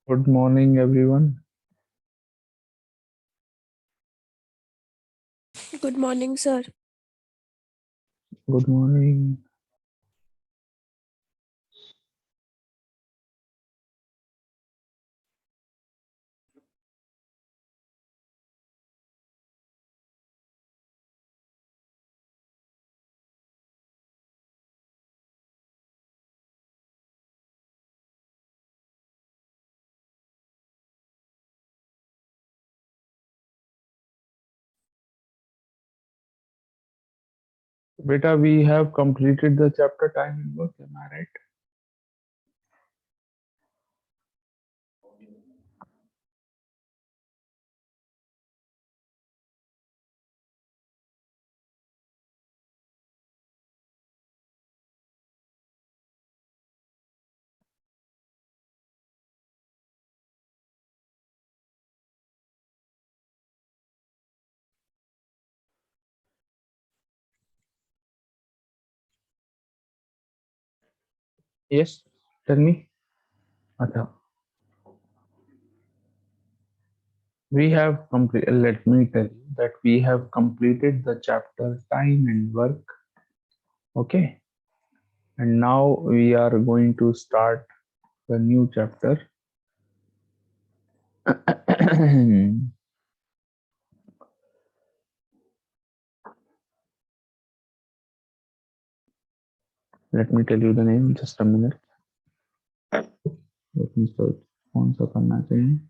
Good morning, everyone. Good morning, sir. Good morning. Beta, we have completed the chapter time and work, am I right? Yes, tell me. Acha. We have completed, let me tell you that we have completed the chapter time and work. Okay. And now we are going to start the new chapter. Let me tell you the name, just a minute. Let me search. कौन सा करना चाहिए?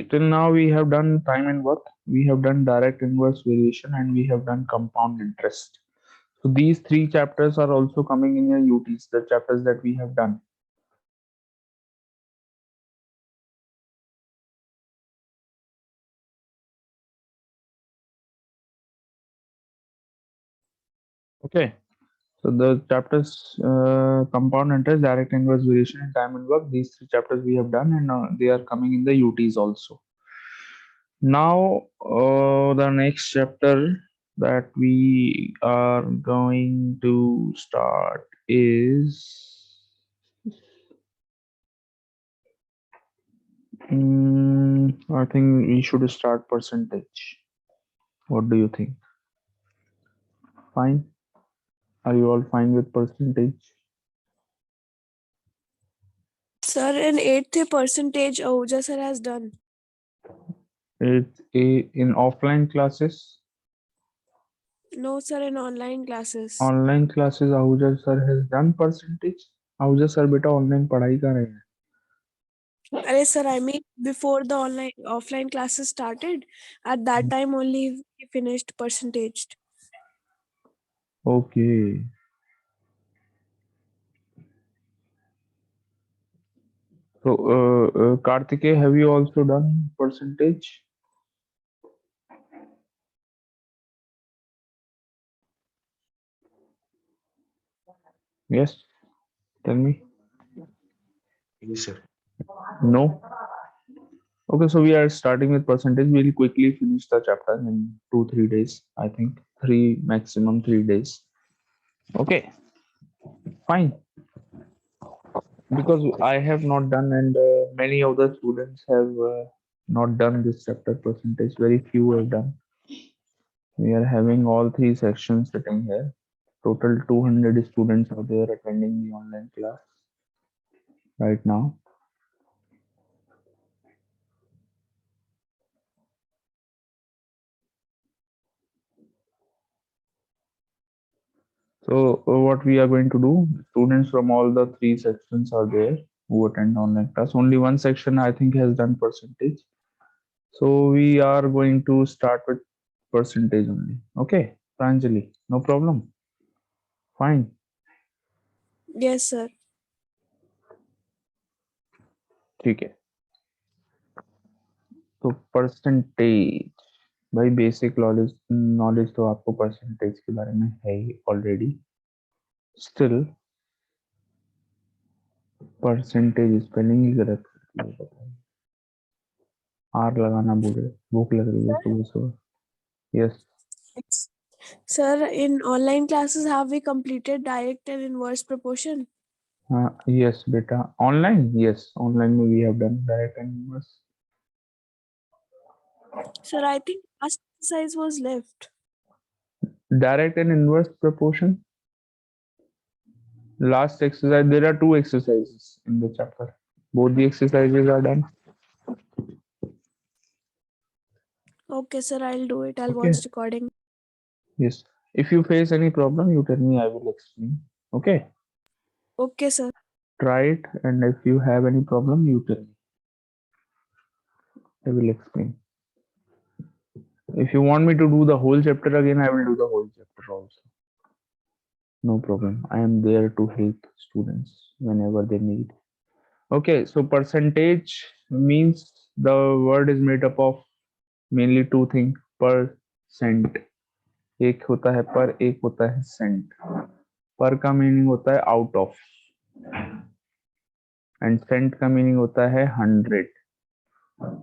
Till now we have done time and work, we have done direct inverse variation, and we have done compound interest. So these three chapters are also coming in your UTs, the chapters that we have done. Okay. So the chapters compound interest, direct inverse variation, and time and work. These three chapters we have done, and they are coming in the UTs also. Now, the next chapter that we are going to start is I think we should start percentage. What do you think? Fine. Are you all fine with percentage? Sir, in eighth percentage, Ahuja sir has done. It's in offline classes. No, sir, in online classes. Online classes Ahuja sir has done percentage. Ahuja sir बेटा online पढ़ाई कर रहे हैं. Arey, sir, I mean, before the offline classes started, at that time only he finished percentage. Okay. So Kartike, have you also done percentage? Yes. Tell me. Yes, sir. No. Okay, so we are starting with percentage. We'll quickly finish the chapter in 2-3 days. I think three maximum 3 days. Okay, fine. Because I have not done, and many of the students have not done this chapter percentage. Very few have done. We are having all three sections sitting here. Total 200 students are there attending the online class right now. So what we are going to do, students from all the three sections are there who attend online class. Only one section I think has done percentage. So we are going to start with percentage only. Okay, Pranjali, no problem. Fine. Yes, sir. ठीक है. तो percentage, भाई basic knowledge तो आपको percentage के बारे में है ही ऑलरेडी. स्टिल परसेंटेज स्पेलिंग ही गलत करती है, बताइए. आर लगाना भूल गए, भूख लग रही है सुबह सुबह. Yes. Sir, in online classes, have we completed direct and inverse proportion? हाँ, यस बेटा. ऑनलाइन, यस ऑनलाइन में we have done direct and inverse. Sir, I think last exercise was left. Direct and inverse proportion. Last exercise, there are two exercises in the chapter. Both the exercises are done. Okay, sir, I'll do it. I'll Okay. watch recording. Yes. If you face any problem, you tell me, I will explain. Okay. Okay, sir. Try it, and if you have any problem, you tell me. I will explain. If you want me to do the whole chapter again, I will do the whole chapter also. No problem. I am there to help students whenever they need. Okay, so percentage means the word is made up of mainly two things. Percent, एक होता है पर, एक होता है Saint. पर का meaning होता है आउट ऑफ, एंड सेंट का मीनिंग होता है 100.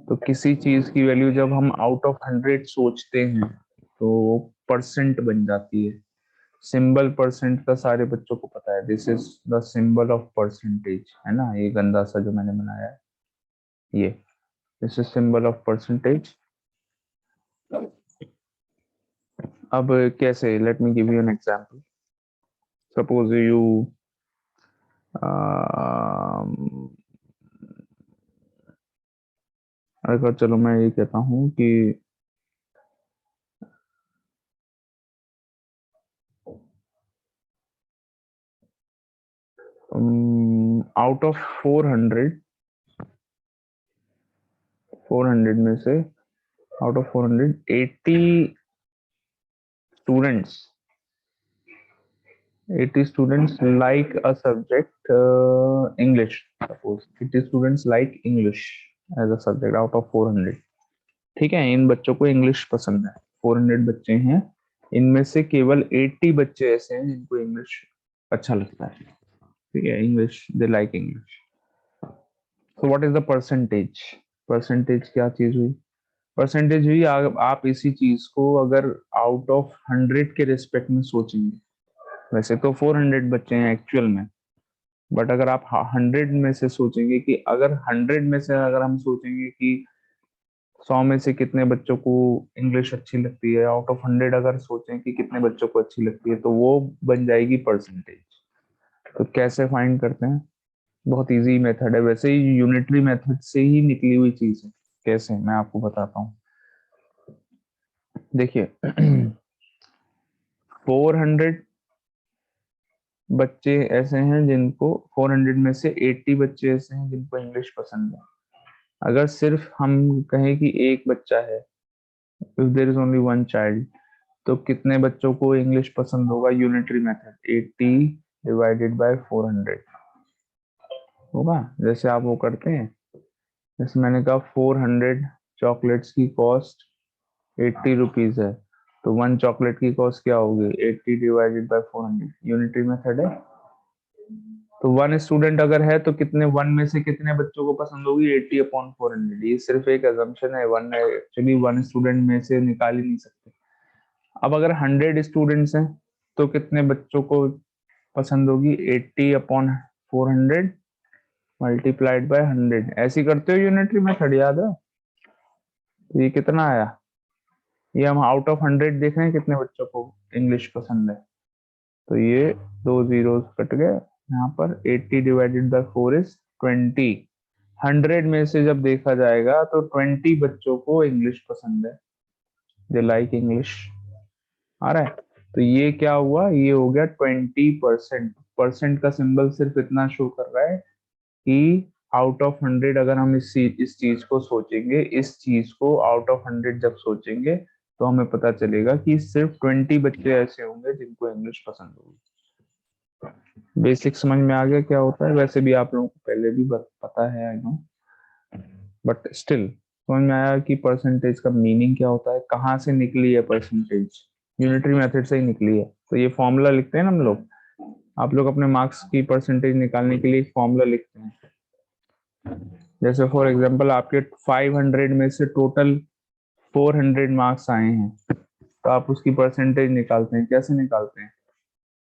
तो किसी चीज की वैल्यू जब हम आउट ऑफ 100 सोचते हैं तो वो परसेंट बन जाती है. सिंबल परसेंट का सारे बच्चों को पता है. This is the symbol of percentage, है ना, ये गंदा सा जो मैंने बनाया है, ये this is symbol of percentage. अब कैसे, let me give you an example. Suppose you अगर चलो मैं ये कहता हूँ कि आउट ऑफ 400 में से, out of 400 80 students like a subject English. Suppose 80 students like English as a subject out of 400. ठीक है, इन बच्चों को इंग्लिश पसंद है. 400 बच्चे हैं, इनमें से केवल 80 बच्चे ऐसे हैं जिनको इंग्लिश अच्छा लगता है. ठीक है, English, they like English. So what is the percentage? Percentage क्या चीज हुई? परसेंटेज हुई, आप इसी चीज को अगर आउट ऑफ 100 के रिस्पेक्ट में सोचेंगे, वैसे तो 400 बच्चे हैं एक्चुअल में, बट अगर आप 100 में से सोचेंगे कि अगर 100 में से अगर हम सोचेंगे कि 100 में से कितने बच्चों को इंग्लिश अच्छी लगती है, आउट ऑफ 100 अगर सोचें कि कितने बच्चों को अच्छी लगती है, तो वो बन जाएगी परसेंटेज. तो कैसे फाइंड करते हैं? बहुत इजी मेथड है, वैसे ही यूनिटरी मेथड से ही निकली हुई चीज है. कैसे, मैं आपको बताता हूँ. देखिए 400 बच्चे ऐसे हैं जिनको, 400 में से 80 बच्चे ऐसे हैं जिनको इंग्लिश पसंद है. अगर सिर्फ हम कहें कि एक बच्चा है, if there is only one child, तो कितने बच्चों को इंग्लिश पसंद होगा? यूनिटरी मेथड, 80 डिवाइडेड बाय 400 होगा. जैसे आप वो करते हैं, जैसे मैंने कहा 400 चॉकलेट्स की कॉस्ट 80 रुपीज है, तो वन चॉकलेट की कॉस्ट क्या होगी? 80 डिवाइडेड बाय 400. यूनिटरी मेथड है. तो वन स्टूडेंट अगर है तो कितने, वन में से कितने बच्चों को पसंद होगी? 80 अपॉन 400. ये सिर्फ एक अजम्पशन है, वन एक्चुअली वन स्टूडेंट में से निकाल ही नहीं सकते. अब अगर 100 स्टूडेंट्स हैं तो कितने बच्चों को पसंद होगी? 80 अपॉन 400 मल्टीप्लाइड बाय 100. ऐसी करते हो यूनिटरी मेथड, याद है? तो ये कितना आया? ये हम आउट ऑफ 100 देख रहे हैं कितने बच्चों को इंग्लिश पसंद है. तो ये दो जीरोस कट गए यहाँ पर. 80 डिवाइडेड बाय 4 इज 20. 100 में से जब देखा जाएगा तो 20 बच्चों को इंग्लिश पसंद है, दे लाइक इंग्लिश. आ रहा है? तो ये क्या हुआ? ये हो गया 20%. परसेंट का सिंबल सिर्फ इतना शो कर रहा है कि आउट ऑफ 100 अगर हम इस चीज को सोचेंगे, इस चीज को आउट ऑफ 100 जब सोचेंगे, तो हमें पता चलेगा कि सिर्फ 20 बच्चे ऐसे होंगे जिनको इंग्लिश पसंद होगी. बेसिक समझ में आ गया क्या होता है? वैसे भी आप लोगों को पहले भी पता है, आई नो, बट स्टिल समझ में आया कि परसेंटेज का मीनिंग क्या होता है, कहाँ से निकली है परसेंटेज? यूनिटरी मेथड से ही निकली है। तो ये फॉर्मूला लिखते हैं ना हम लोग, आप लोग अपने मार्क्स की परसेंटेज निकालने के लिए एक फॉर्मूला लिखते हैं। जैसे फॉर एग्जांपल आपके 500 में से टोटल 400 मार्क्स आए हैं, तो आप उसकी परसेंटेज निकालते हैं। कैसे निकालते हैं?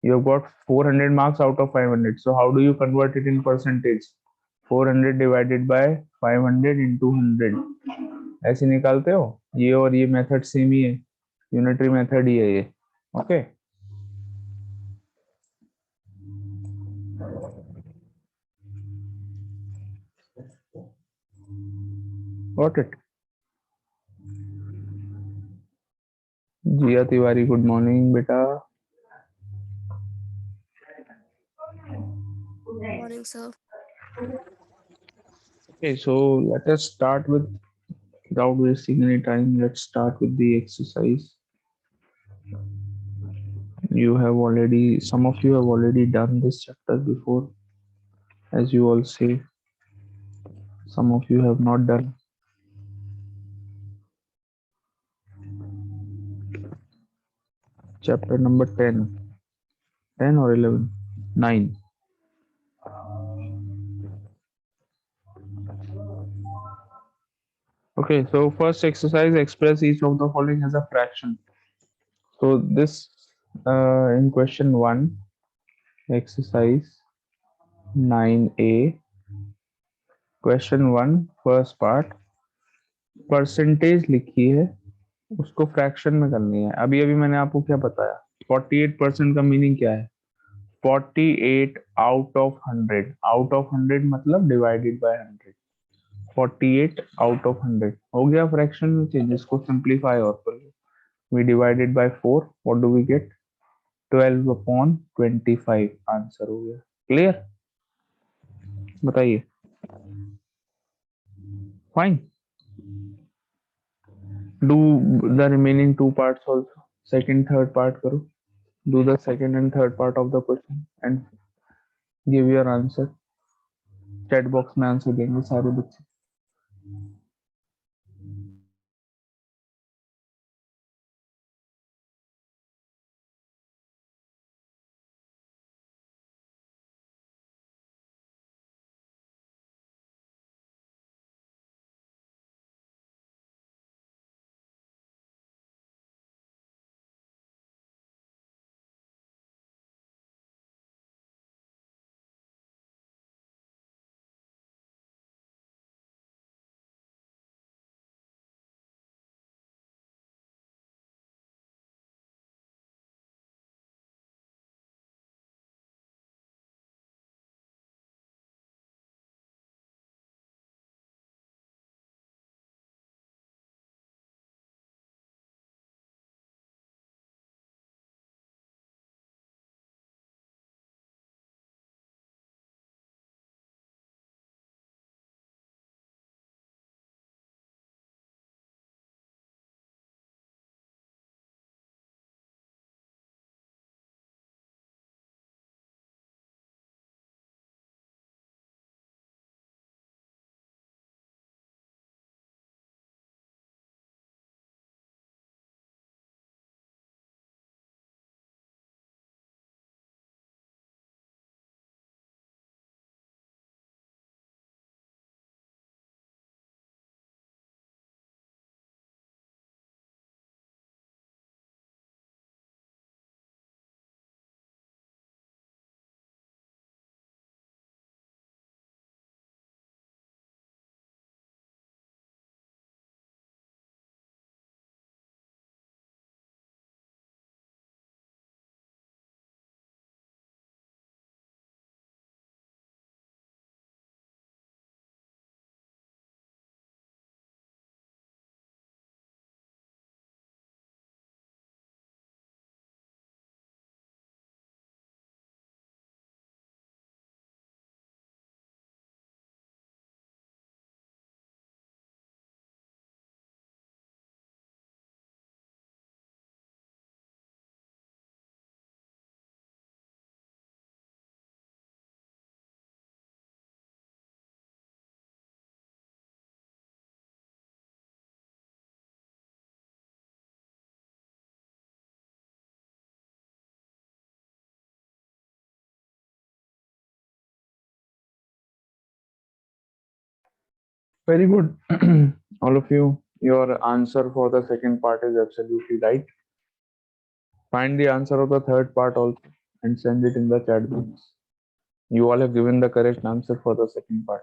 You have got 400 marks out of 500. So how do you convert it in percentage? 400 divided by 500 into 100. ऐसे निकालते हो। ये और ये मेथड सेम ही है, यूनिटरी मेथड ही है ये। Okay, got it. Jiya Tiwari, good morning बेटा। Morning, sir. Okay, so let us start with, without wasting any time, let's start with the exercise. You have already, some of you have already done this chapter before, as you all say. Some of you have not done. Chapter number 10. 10 or 11? 9. Okay, so first exercise, express each of the following as a fraction. So this in question 1, exercise 9A, question 1, first part, percentage लिखी है, उसको fraction में करनी है। अभी अभी मैंने आपको क्या बताया, 48% का मीनिंग क्या है? 48 आउट ऑफ 100, आउट ऑफ 100 मतलब डिवाइडेड बाय 100। 48 आउट ऑफ 100 हो गया फ्रैक्शन में चेंज। इसको सिंप्लीफाई और कर लो, we divided by 4, what do we get? 12 upon 25 answer हो गया। क्लियर? बताइए। Fine, do the remaining two parts also, second third part करो, do the second and third part of the question and give your answer। Chat box में answer देंगे सारे बच्चे। Very good. All of you, your answer for the second part is absolutely right. Find the answer of the third part also and send it in the chat box. You all have given the correct answer for the second part.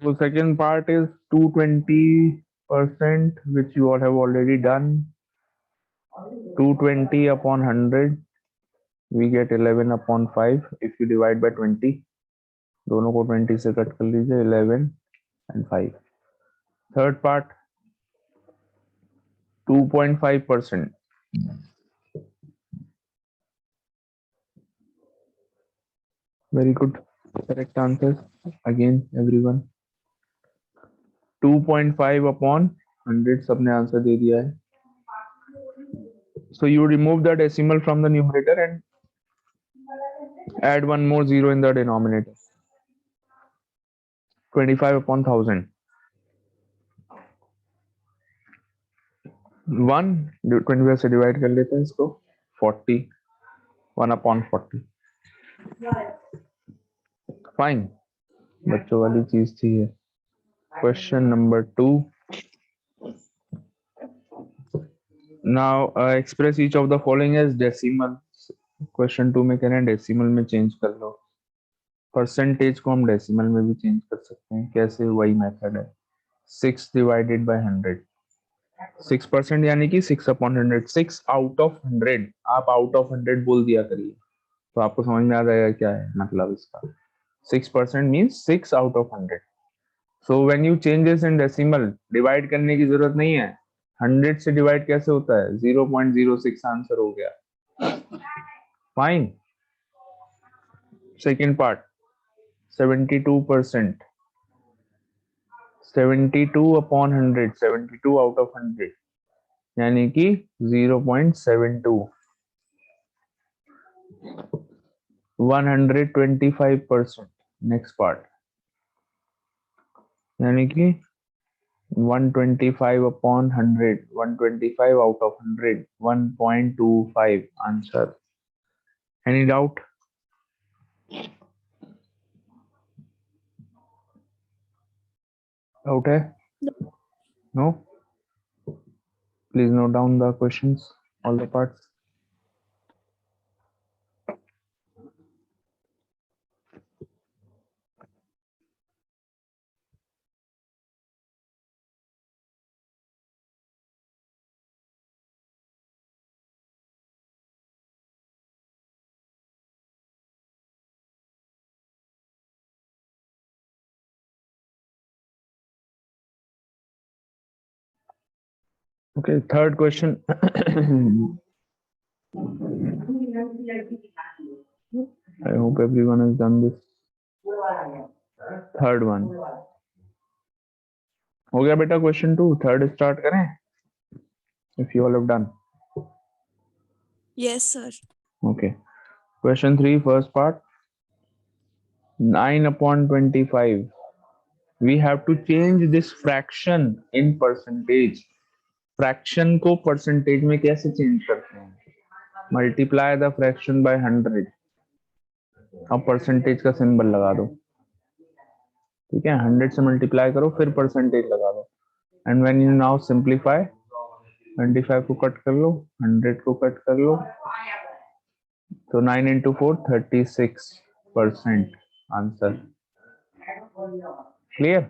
So second part is 220%, which you all have already done. 220 upon 100, we get 11 upon 5. If you divide by 20, दोनों को 20 से cut कर लीजिए, 11 and 5. Third part, 2.5%. Very good. Correct answers. Again, everyone. 2.5 upon 100, सबने answer दे दिया है. So you remove the decimal from the numerator and add one more zero in the denominator. 25 upon 1000. 25 से divide कर लेते हैं इसको. 40. 1 upon 40. Fine. बच्चों वाली चीज थी ये. Question number 2. Now express each of the following as decimal. Question 2 में कह रहे हैं decimal में change कर लो. Percentage को हम decimal में भी change कर सकते हैं. कैसे? वही method है. 6 divided by 100. 6% यानी कि 6 upon 100. 6 out of 100. आप out of 100 बोल दिया करिए तो आपको समझ में आ जाएगा क्या है मतलब इसका. 6% means 6 out of 100. So when you change this in decimal, divide करने की जरूरत नहीं है. 100 से डिवाइड कैसे होता है? 0.06 आंसर हो गया. Fine. Second part, 72%. 72 upon 100. 72 out of 100 यानी कि 0.72. 125%. नेक्स्ट पार्ट यानी कि 125 upon 100. 125 out of 100. 1.25 answer. Any doubt? Doubt hai? No? Please note down the questions, all the parts. Okay, third question. I hope everyone has done this. Third one. हो गया बेटा question 2. Third start करें? If you all have done. Yes, sir. Okay. Question 3, first part. 9 upon 25. We have to change this fraction in percentage. Fraction को percentage में कैसे change करते हैं? Multiply the fraction by 100. अब percentage का symbol लगा दो. ठीक है, 100 से मल्टीप्लाई करो फिर परसेंटेज लगा दो. And when you now simplify, 25 को कट कर लो, 100 को कट कर लो, तो 9 into 4 36% आंसर. क्लियर?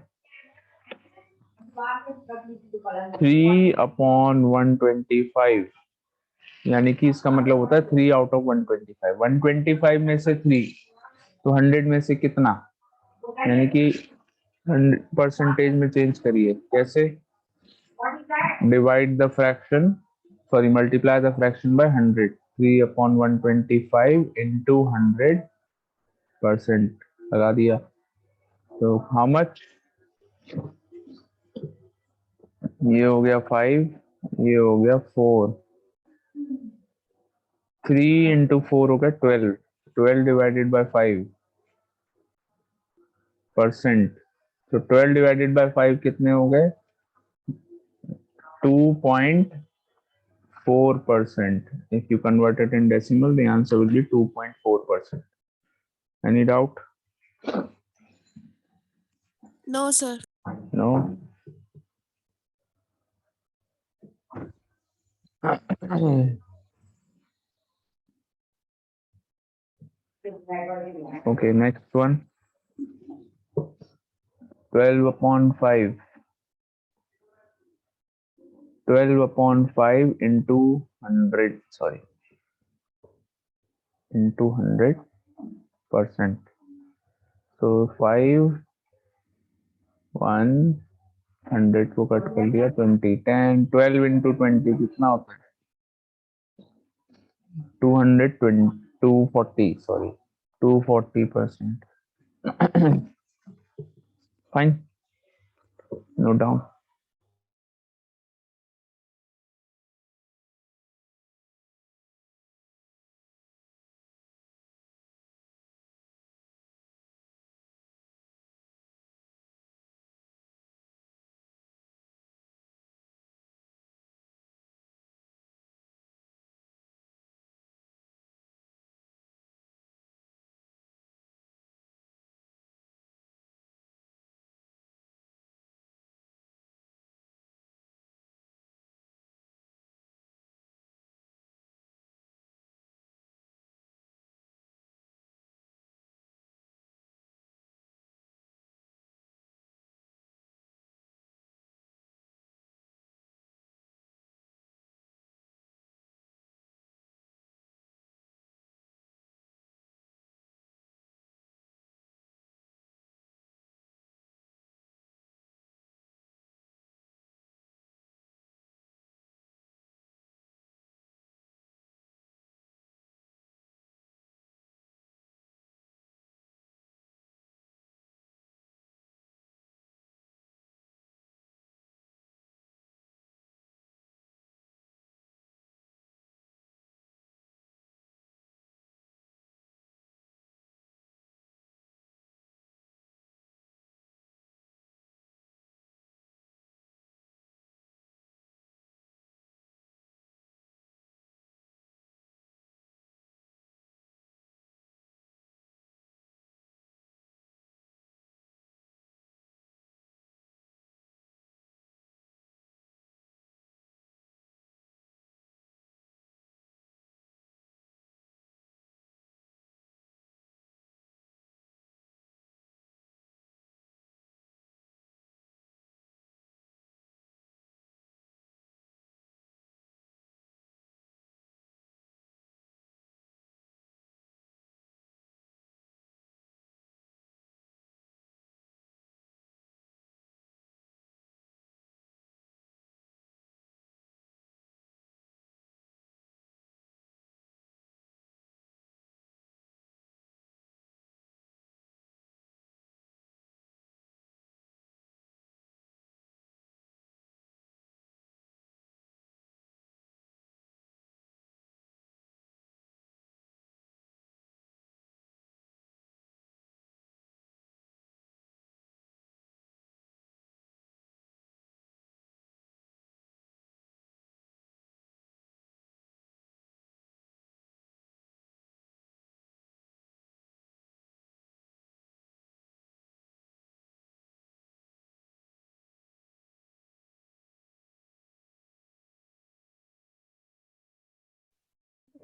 3 upon 125 यानी कि इसका मतलब होता है 3 out of 125. 125 में से 3 तो 100 में से कितना, यानी कि परसेंटेज में चेंज करिए. कैसे? Divide the fraction, sorry, multiply the fraction by 100. 3 upon 125 into 100% लगा दिया. तो how much? ये हो गया 5, ये हो गया 4. 3 into 4 हो गया 12. 12 divided by 5%. तो 12 divided by 5 कितने हो गए? 2.4%. If you convert it in decimal, the answer will be 2.4%. Any doubt? No, sir. No. Okay, next one. 12 upon 5. 12 upon 5 into 100, sorry, into 100%. So 5, 1, 100 को कट कर दिया, 20, 10, 12 into 20 कितना होता है? 220, 240, sorry, 240%. Fine, note down.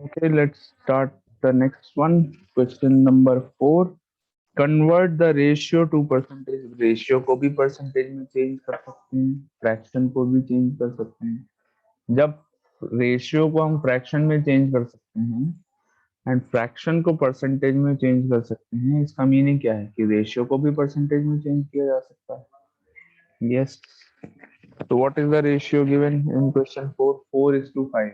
Okay, let's start the next one. Question number 4. Convert the ratio to percentage. Ratio को भी percentage में change कर सकते हैं, फ्रैक्शन को भी चेंज कर सकते हैं. जब रेशियो को हम फ्रैक्शन में चेंज कर सकते हैं एंड फ्रैक्शन को परसेंटेज में चेंज कर सकते हैं, इसका मीनिंग क्या है कि रेशियो को भी परसेंटेज में चेंज किया जा सकता है. Yes. So what is the ratio given in question 4? 4:5.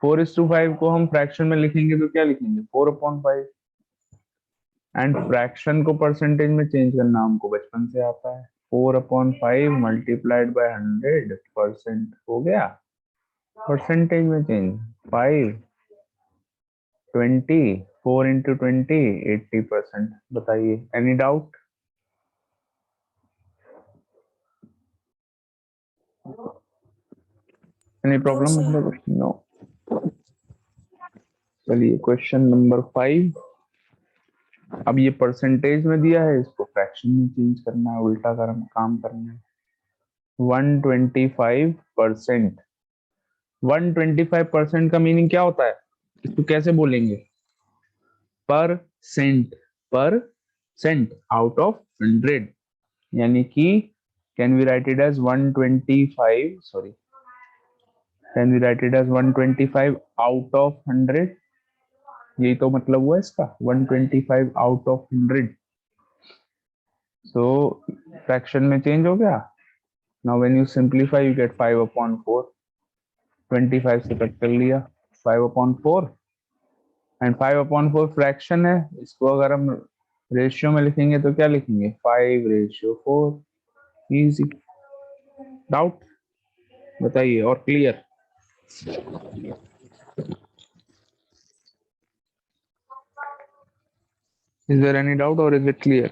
4:5 को हम फ्रैक्शन में लिखेंगे तो क्या लिखेंगे? 4/5. एंड फ्रैक्शन को परसेंटेज में चेंज करना हमको बचपन से आता है. 4/5 मल्टीप्लाइड बाय 100% हो गया परसेंटेज में चेंज. 5 20 4 into 20 80%. बताइए, any doubt? Any No, problem? sir. मतलब नो. चलिए क्वेश्चन नंबर 5. अब ये परसेंटेज में दिया है, इसको फ्रैक्शन में चेंज करना है, उल्टा काम करना है. 125%. 125% का मीनिंग क्या होता है? इसको कैसे बोलेंगे? परसेंट. Percent out of 100. यानी कि can we write it as 125, sorry, can we write it as 125 out of 100. यही तो मतलब हुआ इसका, 125 आउट ऑफ 100. सो फ्रैक्शन में चेंज हो गया. Now when you simplify you get 5/4. 25 से कट कर लिया 5/4. एंड 5/4 फ्रैक्शन है. इसको अगर हम रेशियो में लिखेंगे तो क्या लिखेंगे? 5:4. इजी. डाउट? बताइए. और clear? Is there any doubt or is it clear?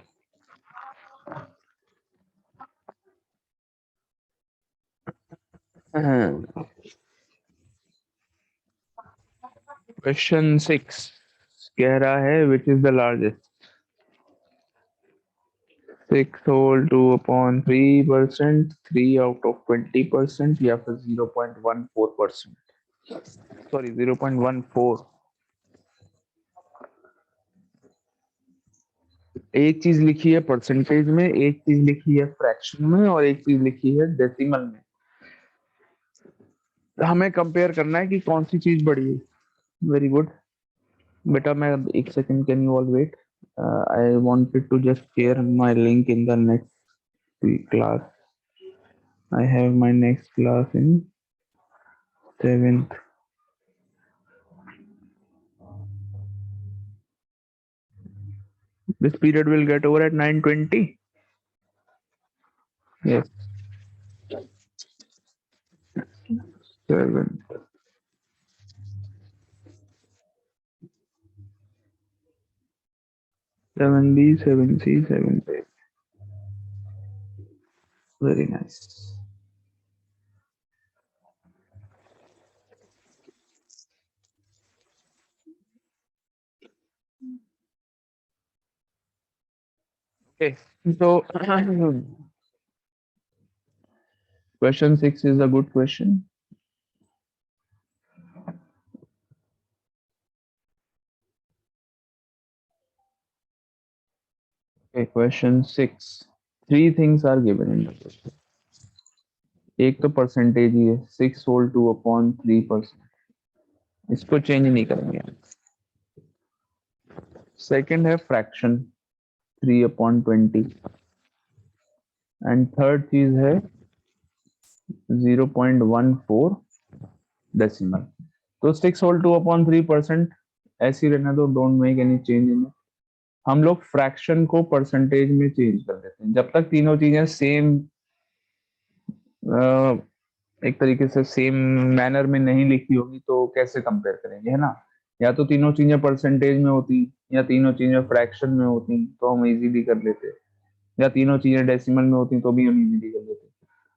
Question 6 कह रहा है which is the largest? 6 whole 2/3%, 3 out of 20% या फिर 0.14%. सॉरी 0.14. एक चीज लिखी है परसेंटेज में, एक चीज लिखी है फ्रैक्शन में, और एक चीज लिखी है डेसिमल में. हमें कंपेयर करना है कि कौन सी चीज बड़ी है. Very good. बेटा मैं एक second, can you all wait? I wanted to just share my link in the next class. I have my next class in 7th. This period will get over at 9:20. Yes. 7. 7B, 7C, 7A. Very nice. Okay, so question 6 is a good question. Okay, question 6. 3 things are given in the question. एक तो percentage ही है, 6 whole 2/3%. इसको change नहीं करेंगे. Second है fraction 3/20. And third चीज है 0.14 decimal. तो 6 whole 2/3% ऐसे ही रहने दो, don't make any change in. हम लोग फ्रैक्शन को परसेंटेज में चेंज कर देते हैं. जब तक तीनों चीजें सेम एक तरीके से सेम मैनर में नहीं लिखी होगी तो कैसे कंपेयर करेंगे, है ना? या तो तीनों चीजें परसेंटेज में होती या तीनों चीजें फ्रैक्शन में होती तो हम इजीली कर लेते, या तीनों चीजें डेसिमल में होती तो भी हम इजीली कर लेते.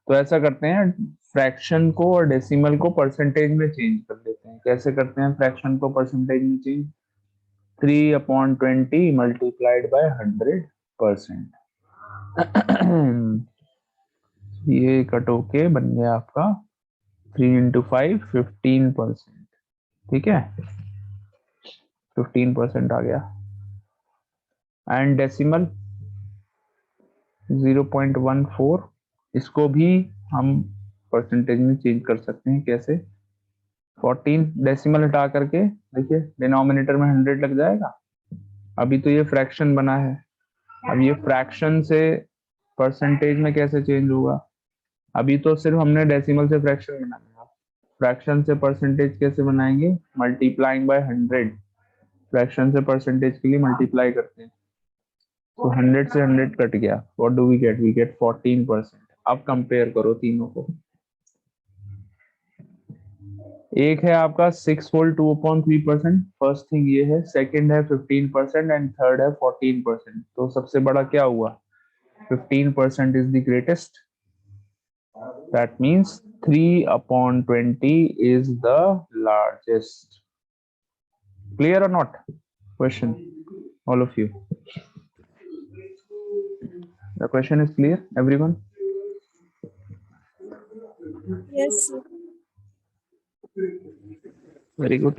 तो ऐसा करते हैं, फ्रैक्शन को और डेसिमल को परसेंटेज में चेंज कर देते हैं. कैसे करते हैं फ्रैक्शन को परसेंटेज में चेंज? 3/20 multiplied by 100%. ये कट होके बन गया आपका 3 into 5 15%. ठीक है, 15% आ गया। एंड डेसिमल 0.14, इसको भी हम परसेंटेज में चेंज कर सकते हैं। कैसे? 14 डेसिमल हटा करके देखिए डिनोमिनेटर में 100 लग जाएगा। अभी तो ये फ्रैक्शन बना है, अब ये फ्रैक्शन से परसेंटेज में कैसे चेंज होगा? अभी तो सिर्फ हमने डेसिमल से फ्रैक्शन बनाया, फ्रैक्शन से परसेंटेज कैसे बनाएंगे? Multiplying by 100। फ्रैक्शन से परसेंटेज के लिए मल्टीप्लाई करते हैं, तो 100 से 100 कट गया, what do we get? We get 14%। अब कंपेयर करो तीनों को, एक है आपका 6 होल 2/3%, फर्स्ट थिंग ये है, सेकंड है 15% एंड थर्ड है 14%। तो सबसे बड़ा क्या हुआ? 15% is the greatest, that means 3/20 is the largest. Clear or not? Question, all of you. The question is clear, everyone? Yes, sir. Very good.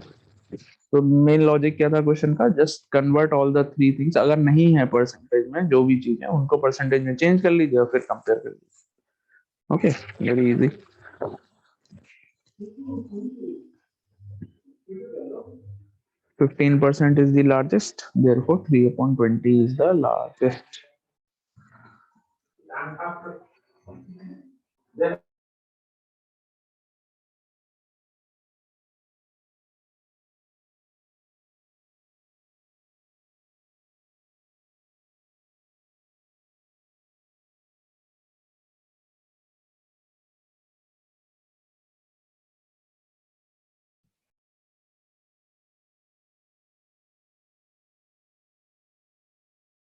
तो मेन लॉजिक क्या था क्वेश्चन का? Just convert all the three things. अगर नहीं है percentage में जो भी चीजें, उनको परसेंटेज में चेंज कर लीजिए और फिर कंपेयर कर लीजिए। Okay, very easy. 15% is the largest, therefore 3/20 is the largest.